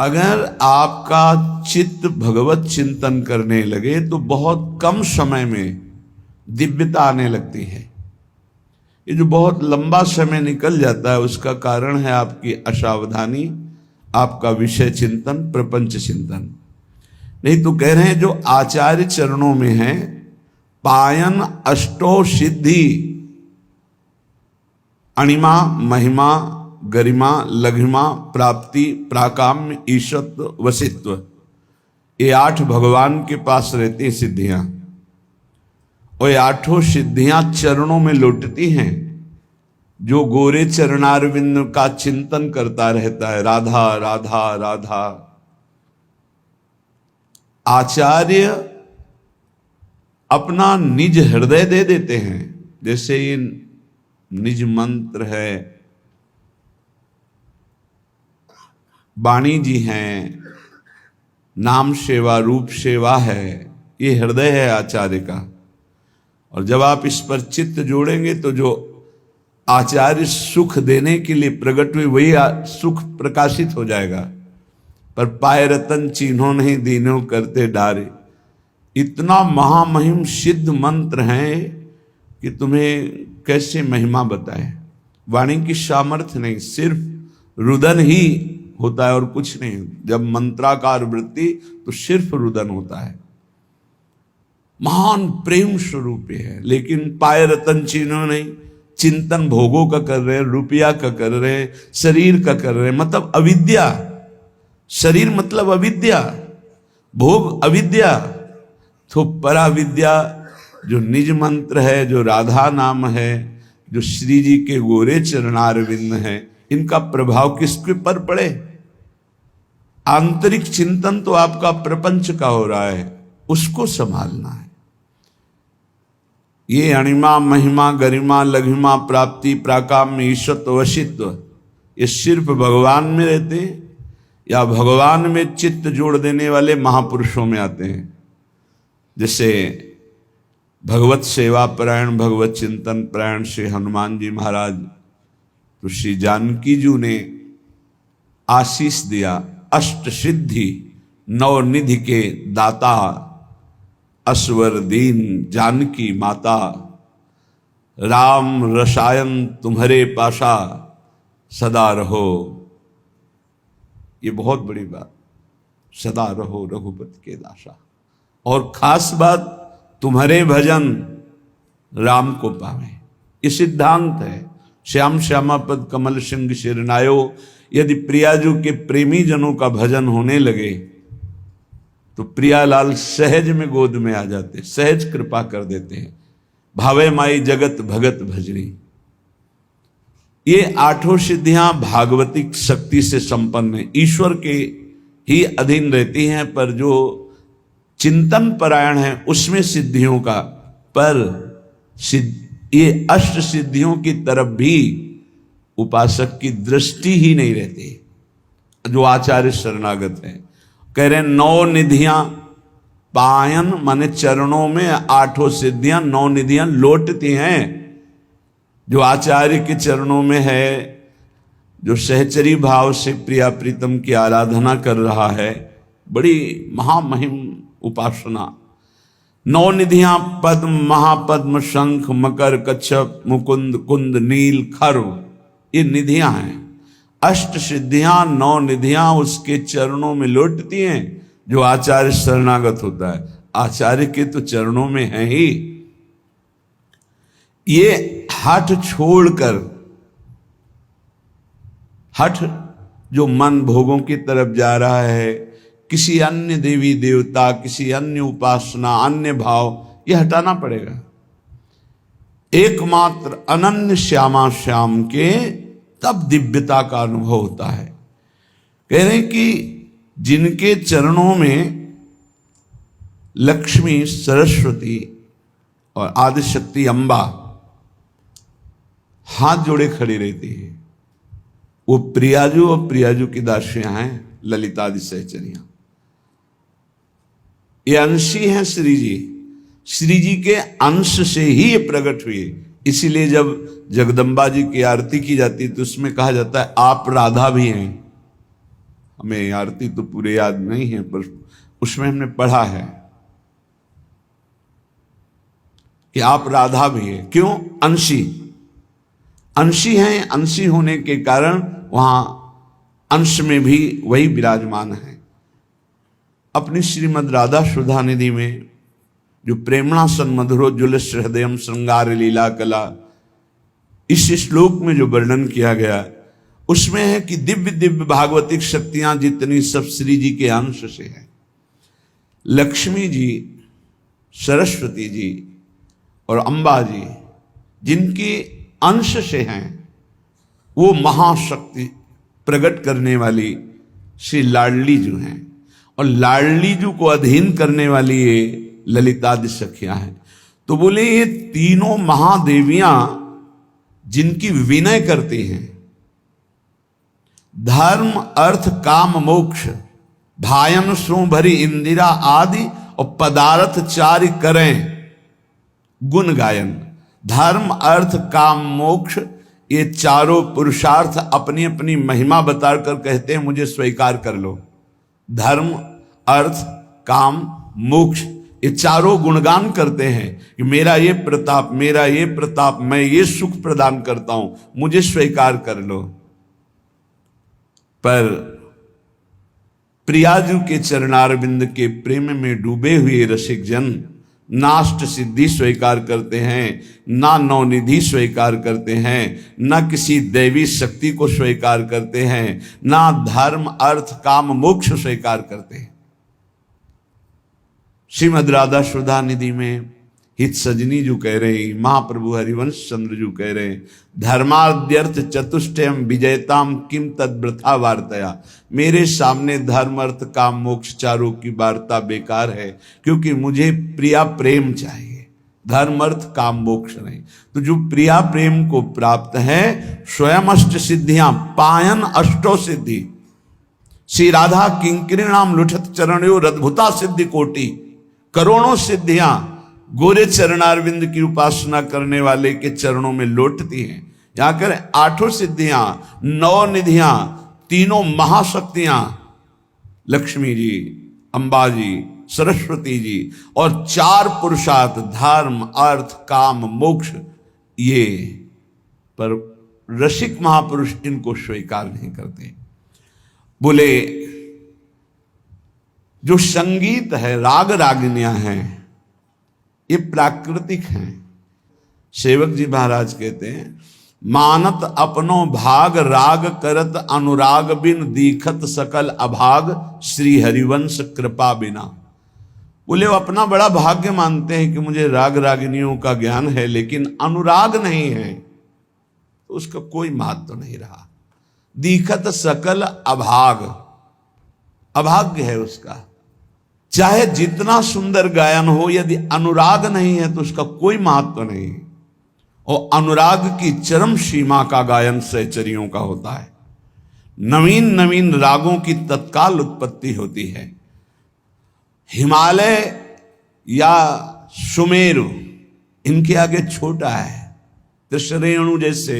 अगर आपका चित्त भगवत चिंतन करने लगे तो बहुत कम समय में दिव्यता आने लगती है। ये जो बहुत लंबा समय निकल जाता है उसका कारण है आपकी असावधानी, आपका विषय चिंतन, प्रपंच चिंतन। नहीं तो कह रहे हैं जो आचार्य चरणों में है, पायन अष्टो सिद्धि, अणिमा, महिमा, गरिमा, लघिमा, प्राप्ति, प्राकाम्य, ईशत्व, वसित्व, ये 8 भगवान के पास रहती हैं सिद्धियां। और ये 8 सिद्धियां चरणों में लौटती हैं। जो गोरे चरणारविंद का चिंतन करता रहता है, राधा राधा राधा। आचार्य अपना निज हृदय दे देते हैं। जैसे ये निज मंत्र है, वाणी जी हैं, नाम सेवा, रूप सेवा है, ये हृदय है आचार्य का। और जब आप इस पर चित्त जोड़ेंगे तो जो आचार्य सुख देने के लिए प्रकट हुए वही सुख प्रकाशित हो जाएगा। पर पाए रतन चिन्हों नहीं दीनों करते डारे, इतना महामहिम सिद्ध मंत्र है कि तुम्हें कैसे महिमा बताए। वाणी की सामर्थ्य नहीं, सिर्फ रुदन ही होता है और कुछ नहीं। जब मंत्राकार वृत्ति तो सिर्फ रुदन होता है। महान प्रेम स्वरूप है। लेकिन पाए रतन चिन्हों नहीं, चिंतन भोगों का कर रहे हैं, रुपया का कर रहे हैं, शरीर का कर रहे हैं, मतलब अविद्या। शरीर मतलब अविद्या, भोग अविद्या। तो पराविद्या जो निज मंत्र है, जो राधा नाम है, जो श्री जी के गोरे चरणारविंद है, इनका प्रभाव किसके पर पड़े? आंतरिक चिंतन तो आपका प्रपंच का हो रहा है, उसको संभालना है। ये अणिमा, महिमा, गरिमा, लघिमा, प्राप्ति, प्राकाम्य, ईशत्व, वशित्व, ये सिर्फ भगवान में रहते हैं या भगवान में चित्त जोड़ देने वाले महापुरुषों में आते हैं। जैसे भगवत सेवा परायण, भगवत चिंतन परायण श्री हनुमान जी महाराज, तो श्री जानकी जी ने आशीष दिया, अष्ट सिद्धि 9 निधि के दाता, असवर दीन जानकी माता, राम रसायन तुम्हारे पाशा, सदा रहो। ये बहुत बड़ी बात, सदा रहो रघुपति के दासा। और खास बात, तुम्हारे भजन राम को पावे, ये सिद्धांत है। श्याम श्यामा पद कमल सिंह शिरनायो, यदि प्रियाजू के प्रेमी जनों का भजन होने लगे तो प्रियालाल सहज में गोद में आ जाते, सहज कृपा कर देते हैं। भावे माई जगत भगत भजनी। ये 8 सिद्धियां भागवतिक शक्ति से संपन्न है, ईश्वर के ही अधीन रहती हैं। पर जो चिंतन परायण है उसमें सिद्धियों का, पर ये अष्ट सिद्धियों की तरफ भी उपासक की दृष्टि ही नहीं रहती। जो आचार्य शरणागत है, कह रहे हैं 9 निधियां पायन, माने चरणों में 8 सिद्धियां, 9 निधियां लौटती हैं। जो आचार्य के चरणों में है, जो सहचरी भाव से प्रिया प्रीतम की आराधना कर रहा है, बड़ी महामहिम उपासना। 9 निधियां पद्म, महापद्म, शंख, मकर, कच्छप, मुकुंद, कुंद, नील, खर्व, ये निधियां हैं। अष्ट सिद्धियां, 9 निधियां उसके चरणों में लौटती हैं जो आचार्य शरणागत होता है। आचार्य के तो चरणों में है ही। ये हठ छोड़कर, हठ जो मन भोगों की तरफ जा रहा है, किसी अन्य देवी देवता, किसी अन्य उपासना, अन्य भाव, यह हटाना पड़ेगा। एकमात्र अनन्य श्यामा श्याम के तब दिव्यता का अनुभव होता है। कह रहे हैं कि जिनके चरणों में लक्ष्मी, सरस्वती और आदिशक्ति अम्बा हाथ जोड़े खड़ी रहती है, वो प्रियाजू और प्रियाजू की दासियां हैं, ललितादि सहचरियां। ये अंशी हैं श्री जी, श्री जी के अंश से ही ये प्रकट हुए। इसीलिए जब जगदम्बा जी की आरती की जाती है तो उसमें कहा जाता है आप राधा भी हैं। हमें आरती तो पूरे याद नहीं है, पर उसमें हमने पढ़ा है कि आप राधा भी है। क्यों? अंशी, अंशी हैं। अंशी होने के कारण वहां अंश में भी वही विराजमान है। अपनी श्रीमद् राधा सुधा निधि में जो प्रेमणा सन्मधुरोज्ज्वल हृदयम श्रृंगार लीला कला, इस श्लोक में जो वर्णन किया गया उसमें है कि दिव्य दिव्य भागवतिक शक्तियां जितनी सब श्री जी के अंश से है। लक्ष्मी जी, सरस्वती जी और अंबा जी जिनके अंश से हैं, वो महाशक्ति प्रकट करने वाली श्री लाडली जी हैं, और लाडली जी को अधीन करने वाली ये ललितादि सखियां हैं। तो बोले ये तीनों महादेवियां जिनकी विनय करती हैं, धर्म अर्थ काम मोक्ष भायन सो भरी इंदिरा आदि और पदार्थ चारि करें गुण गायन। धर्म अर्थ काम मोक्ष, ये चारों पुरुषार्थ अपनी अपनी महिमा बताकर कहते हैं मुझे स्वीकार कर लो। धर्म अर्थ काम मोक्ष, ये चारों गुणगान करते हैं कि मेरा ये प्रताप, मेरा ये प्रताप, मैं ये सुख प्रदान करता हूं, मुझे स्वीकार कर लो। पर प्रियाजू के चरणारविंद के प्रेम में डूबे हुए रसिक जन नाष्ट सिद्धि स्वीकार करते हैं, ना नवनिधि स्वीकार करते हैं, ना किसी दैवी शक्ति को स्वीकार करते हैं, ना धर्म अर्थ काम मोक्ष स्वीकार करते हैं। श्रीमद् राधा सुधा निधि में हित सजनी जो कह रहे, महाप्रभु हरिवंश चंद्र जो कह रहे, धर्माद्यर्थ चतुष्टयम विजयताम किम तद्व्रथा वार्तया। मेरे सामने धर्म अर्थ काम मोक्ष चारों की वार्ता बेकार है, क्योंकि मुझे प्रिया प्रेम चाहिए, धर्म अर्थ काम मोक्ष नहीं। तो जो प्रिया प्रेम को प्राप्त है, स्वयं अष्ट सिद्धियां पायन अष्टो सिद्धि, श्री राधा किंकरी नाम लुठत चरणयो अद्भुता सिद्धि कोटि, करोड़ों सिद्धियां गोरे चरणारविंद की उपासना करने वाले के चरणों में लौटती हैं। यहां कर 8 सिद्धियां, 9 निधियां, तीनों महाशक्तियां, लक्ष्मी जी, अंबा जी, सरस्वती जी, और 4 पुरुषार्थ धर्म अर्थ काम मोक्ष, ये पर रसिक महापुरुष इनको स्वीकार नहीं करते। बोले जो संगीत है, राग रागिनियां हैं, ये प्राकृतिक हैं। सेवक जी महाराज कहते हैं, मानत अपनो भाग राग करत अनुराग बिन दीखत सकल अभाग श्री हरिवंश कृपा बिना। बोले वो अपना बड़ा भाग्य मानते हैं कि मुझे राग रागिनियों का ज्ञान है, लेकिन अनुराग नहीं है तो उसका कोई महत्व नहीं रहा। दीखत सकल अभाग, अभाग्य है उसका। चाहे जितना सुंदर गायन हो, यदि अनुराग नहीं है तो उसका कोई महत्व नहीं। और अनुराग की चरम सीमा का गायन सहचरियों का होता है। नवीन नवीन रागों की तत्काल उत्पत्ति होती है। हिमालय या सुमेरु इनके आगे छोटा है। त्रिशरेणु जैसे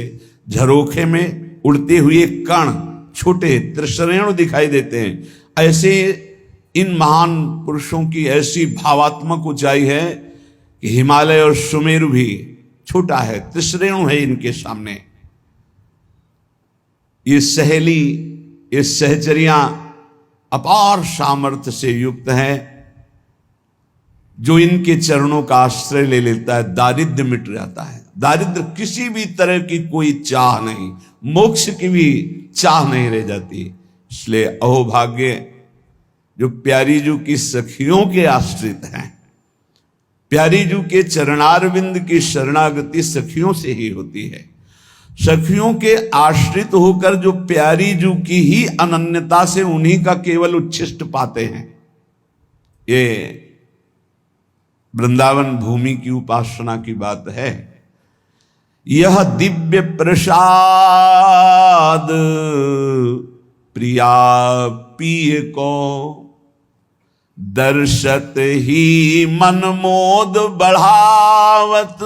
झरोखे में उड़ते हुए कण छोटे त्रिशरेणु दिखाई देते हैं, ऐसे इन महान पुरुषों की ऐसी भावात्मक ऊंचाई है कि हिमालय और सुमेरु भी छोटा है, त्रिशरेणु है इनके सामने। ये सहेली, ये सहचरियां अपार सामर्थ्य से युक्त है। जो इनके चरणों का आश्रय ले लेता है, दारिद्र्य मिट जाता है। दारिद्र्य किसी भी तरह की कोई चाह नहीं, मोक्ष की भी चाह नहीं रह जाती। इसलिए अहोभाग्य जो प्यारी जू की सखियों के आश्रित हैं, प्यारी जू के चरणारविंद की शरणागति सखियों से ही होती है। सखियों के आश्रित होकर जो प्यारी जू की ही अनन्यता से उन्हीं का केवल उच्छिष्ट पाते हैं। ये वृंदावन भूमि की उपासना की बात है। यह दिव्य प्रसाद प्रिया पिय को दर्शत ही मन मोद बढ़ावत,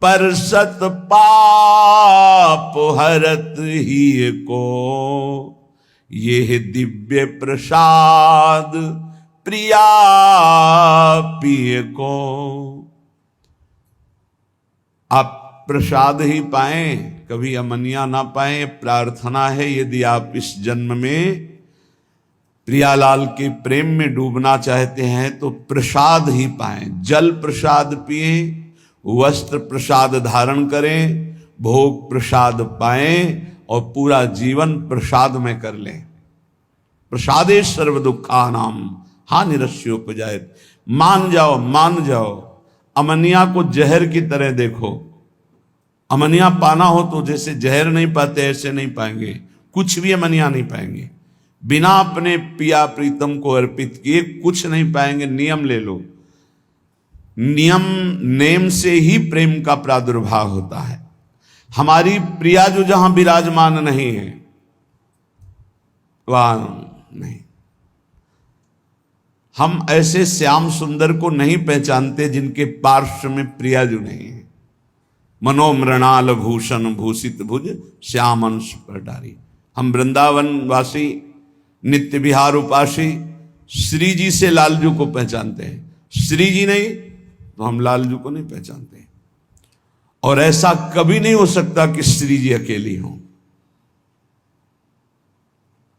परसत पाप हरत ही को। ये है दिव्य प्रसाद प्रिया पिए को। आप प्रसाद ही पाएं, कभी अमनिया ना पाएं। प्रार्थना है यदि आप इस जन्म में प्रियालाल के प्रेम में डूबना चाहते हैं तो प्रसाद ही पाएं। जल प्रसाद पिए, वस्त्र प्रसाद धारण करें, भोग प्रसाद पाएं और पूरा जीवन प्रसाद में कर लें। प्रसादे सर्व दुखानाम हानिरस्योपजायत। मान जाओ, मान जाओ। अमनिया को जहर की तरह देखो। अमनिया पाना हो तो जैसे जहर नहीं पाते ऐसे नहीं पाएंगे, कुछ भी अमनिया नहीं पाएंगे। बिना अपने पिया प्रीतम को अर्पित किए कुछ नहीं पाएंगे। नियम ले लो, नियम नेम से ही प्रेम का प्रादुर्भाव होता है। हमारी प्रिया जो जहां विराजमान नहीं है वहां नहीं। हम ऐसे श्याम सुंदर को नहीं पहचानते जिनके पार्श्व में प्रिया जो नहीं है। मनोमृणाल भूषण भूषित भुज श्याम अंश पटारी। हम वृंदावन वासी नित्य विहार उपासी श्री जी से लालजू को पहचानते हैं। श्री जी नहीं तो हम लालजू को नहीं पहचानते। और ऐसा कभी नहीं हो सकता कि श्री जी अकेली हों।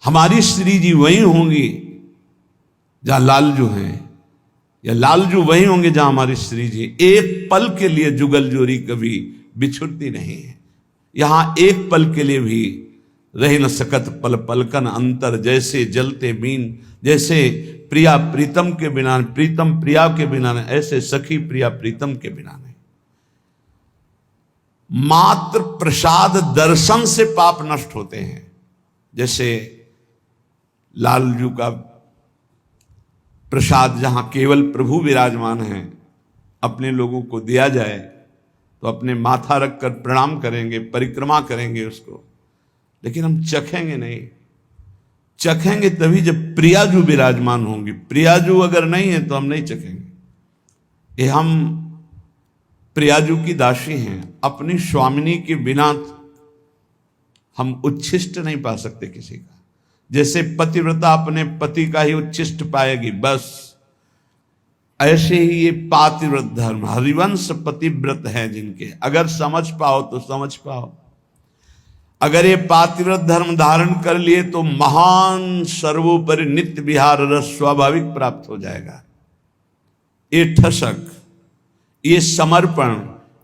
हमारी श्री जी वही होंगी जहां लालजू हैं, या लालजू वही होंगे जहां हमारी श्री जी। एक पल के लिए जुगल जोरी कभी बिछुड़ती नहीं है। यहां एक पल के लिए भी रह न सकत पल पलकन अंतर। जैसे जलते बीन, जैसे प्रिया प्रीतम के बिना, प्रीतम प्रिया के बिना नहीं, ऐसे सखी प्रिया प्रीतम के बिना नहीं। मात्र प्रसाद दर्शन से पाप नष्ट होते हैं। जैसे लालजू का प्रसाद जहां केवल प्रभु विराजमान हैं, अपने लोगों को दिया जाए तो अपने माथा रखकर प्रणाम करेंगे, परिक्रमा करेंगे उसको, लेकिन हम चखेंगे नहीं। चखेंगे तभी जब प्रियाजू विराजमान होंगी। प्रियाजू अगर नहीं है तो हम नहीं चखेंगे। ये हम प्रियाजू की दासी हैं। अपनी स्वामिनी के बिना हम उच्छिष्ट नहीं पा सकते किसी का। जैसे पतिव्रता अपने पति का ही उच्छिष्ट पाएगी, बस ऐसे ही ये पातिव्रत धर्म, हरिवंश पतिव्रत है जिनके, अगर समझ पाओ तो समझ पाओ। अगर ये पातिव्रत धर्म धारण कर लिए तो महान सर्वोपरि नित्य विहार रस स्वाभाविक प्राप्त हो जाएगा। ये ठसक, ये समर्पण,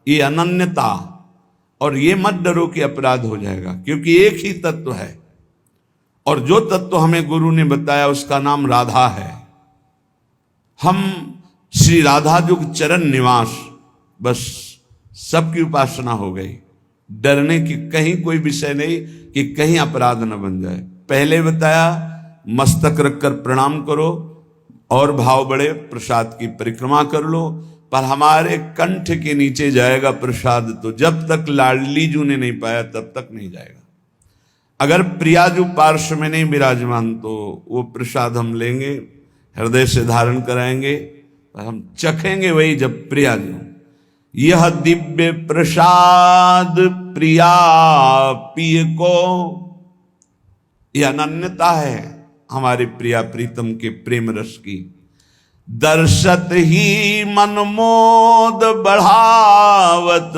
ये अनन्यता, और ये मत डरो कि अपराध हो जाएगा, क्योंकि एक ही तत्व है। और जो तत्व हमें गुरु ने बताया उसका नाम राधा है। हम श्री राधा जो चरण निवास, बस सबकी उपासना हो गई। डरने की कहीं कोई विषय नहीं कि कहीं अपराध न बन जाए। पहले बताया मस्तक रखकर प्रणाम करो और भाव बढ़े, प्रसाद की परिक्रमा कर लो। पर हमारे कंठ के नीचे जाएगा प्रसाद तो जब तक लाडली जू ने नहीं पाया तब तक नहीं जाएगा। अगर प्रियाजू पार्श्व में नहीं विराजमान तो वो प्रसाद हम लेंगे, हृदय से धारण कराएंगे, और हम चखेंगे वही जब प्रियाजू। यह दिव्य प्रसाद प्रिया पिय को, यह अनन्यता है हमारे प्रिया प्रीतम के प्रेम रस की। दर्शत ही मन मोद बढ़ावत,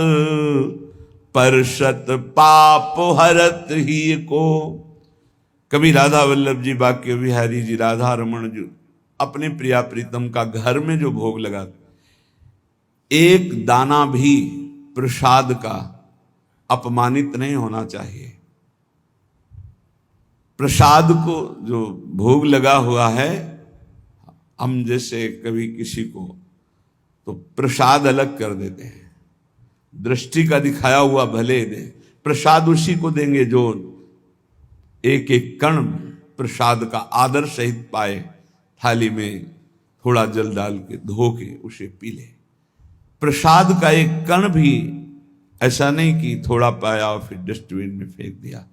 परशत पाप हरत ही को। कभी राधा वल्लभ जी बाके बिहारी जी, राधा रमन जी अपने प्रिया प्रीतम का घर में जो भोग लगाते, एक दाना भी प्रसाद का अपमानित नहीं होना चाहिए। प्रसाद को जो भोग लगा हुआ है, हम जैसे कभी किसी को तो प्रसाद अलग कर देते हैं, दृष्टि का दिखाया हुआ भले दे, प्रसाद उसी को देंगे जो एक एक कण प्रसाद का आदर सहित पाए। थाली में थोड़ा जल डाल के धो के उसे पी ले। प्रसाद का एक कण भी ऐसा नहीं कि थोड़ा पाया और फिर डस्टबिन में फेंक दिया,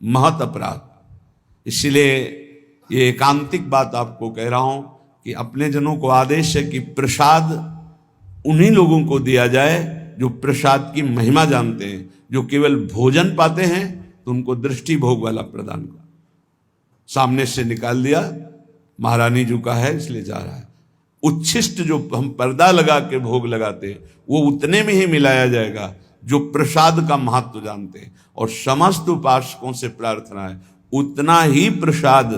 महत अपराध। इसलिए ये एकांतिक बात आपको कह रहा हूं कि अपने जनों को आदेश है कि प्रसाद उन्हीं लोगों को दिया जाए जो प्रसाद की महिमा जानते हैं। जो केवल भोजन पाते हैं तो उनको दृष्टि भोग वाला प्रदान करो। सामने से निकाल दिया, महारानी जी का है इसलिए जा रहा है। उच्छिष्ट जो हम पर्दा लगा के भोग लगाते हैं वो उतने में ही मिलाया जाएगा जो प्रसाद का महत्व जानते हैं। और समस्त उपासकों से प्रार्थना है उतना ही प्रसाद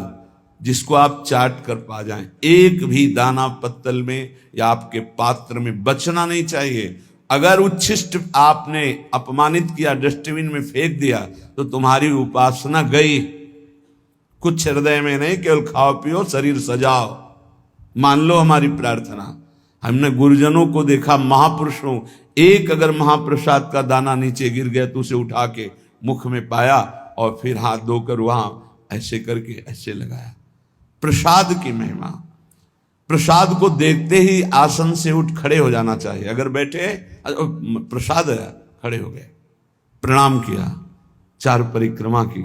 जिसको आप चाट कर पा जाएं, एक भी दाना पत्तल में या आपके पात्र में बचना नहीं चाहिए। अगर उच्छिष्ट आपने अपमानित किया, डस्टबिन में फेंक दिया, तो तुम्हारी उपासना गई। कुछ हृदय में नहीं, केवल खाओ पियो शरीर सजाओ। मान लो हमारी प्रार्थना। हमने गुरुजनों को देखा, महापुरुषों, एक अगर महाप्रसाद का दाना नीचे गिर गया तो उसे उठा के मुख में पाया और फिर हाथ धोकर वहां ऐसे करके ऐसे लगाया। प्रसाद की महिमा, प्रसाद को देखते ही आसन से उठ खड़े हो जाना चाहिए। अगर बैठे प्रसाद है, खड़े हो गए, प्रणाम किया, 4 परिक्रमा की,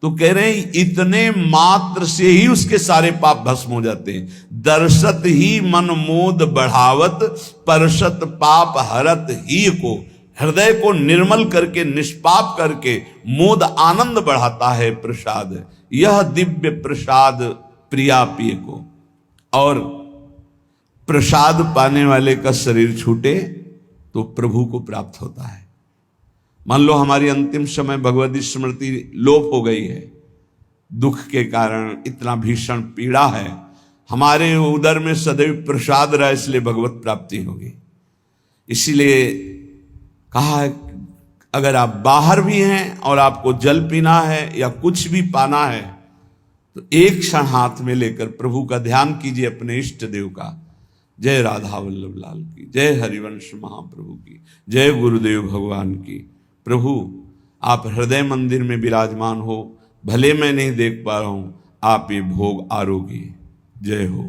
तो कह रहे हैं इतने मात्र से ही उसके सारे पाप भस्म हो जाते हैं। दर्शत ही मन मोद बढ़ावत, परसत पाप हरत ही को। हृदय को निर्मल करके, निष्पाप करके मोद आनंद बढ़ाता है प्रसाद। यह दिव्य प्रसाद प्रिया पिय को। और प्रसाद पाने वाले का शरीर छूटे तो प्रभु को प्राप्त होता है। मान लो हमारी अंतिम समय भगवती स्मृति लोप हो गई है, दुख के कारण इतना भीषण पीड़ा है, हमारे उदर में सदैव प्रसाद रहा, इसलिए भगवत प्राप्ति होगी। इसीलिए कहा है अगर आप बाहर भी हैं और आपको जल पीना है या कुछ भी पाना है तो एक क्षण हाथ में लेकर प्रभु का ध्यान कीजिए, अपने इष्ट देव का। जय राधा वल्लभ लाल की, जय हरिवंश महाप्रभु की, जय गुरुदेव भगवान की। प्रभु आप हृदय मंदिर में विराजमान हो, भले मैं नहीं देख पा रहा हूं, आप ये भोग आरोगी। जय हो।